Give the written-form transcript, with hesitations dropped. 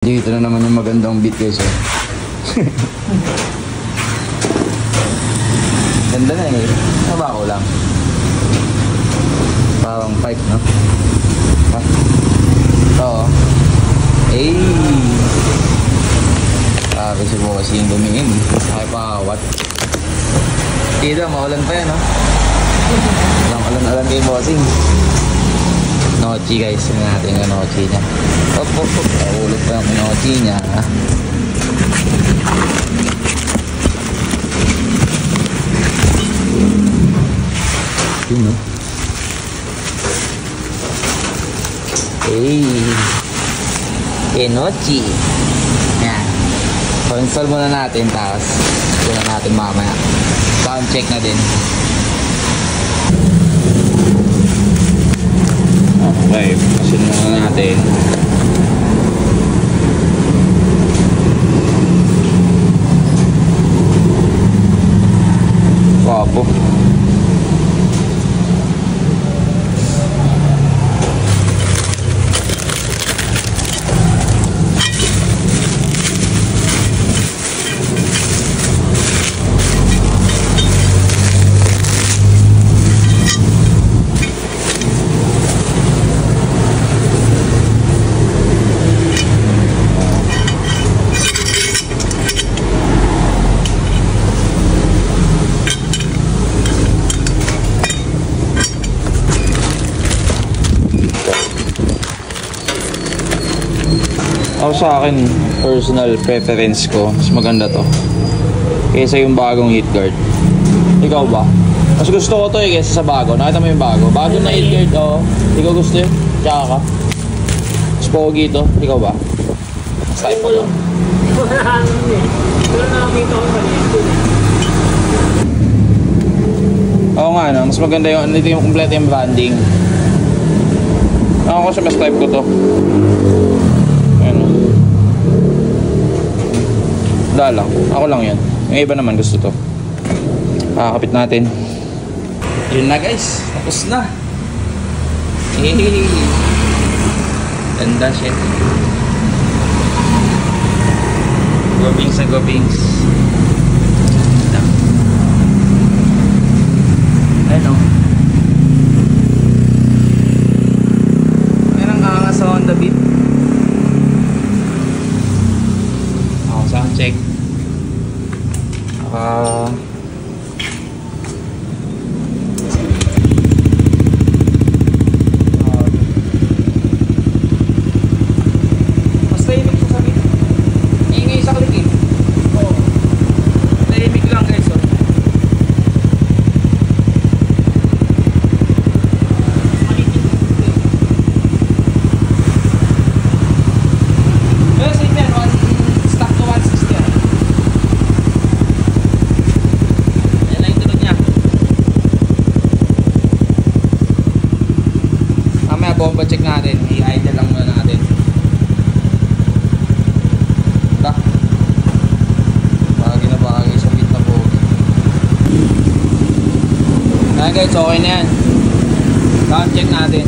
Dito na naman yung magandang beat guys. Ganda na eh. Nabako lang. Parang pipe, no? Ha? Oo. Eh. Sabi si Bossing dumingin. Ay pakawat. Dito, maulan pa yan, no? Walang alan-alan kay Bossing. Nochi guys, tingnan natin yung nochi niya. Hop. Ulog pa yung nochi niya. Yun, no? Nochi. Yan. So-install muna natin, tapos ito na natin mamaya. Sound check na din. Okay, pasin muna natin. Wapo. Ako sa akin, personal preference ko, mas maganda to kaysa yung bagong heat guard. Ikaw ba? Mas gusto ko to kaysa sa bago. Nakita mo yung bago? Bago na heat guard, oo. Ikaw gusto yun? Tsaka ka? Mas pogi to. Ikaw ba? Mas type mo to. Pero nakakita ko sa YouTube. Oo nga, no? Mas maganda yung, dito yung complete yung branding. Ako kasi mas type ko to. Lang. Ako lang yan. Yung iba naman gusto to. Kakapit natin. Yun na guys. Tapos na. Hey. Ganda shit. Gobings na gobings. Ano? Merang angas sa Honda Beat. Ako sound check. Mas tahimik sa sabi. Ingay sa klik eh. Oo. Tahimik lang guys. Oh. Pero sa inyo, stock to 160 ah. Bomba check natin, i-idle lang muna natin. Ito. Bagay na bagay sa beat na po. Ayan guys, okay na yan. Sound check natin.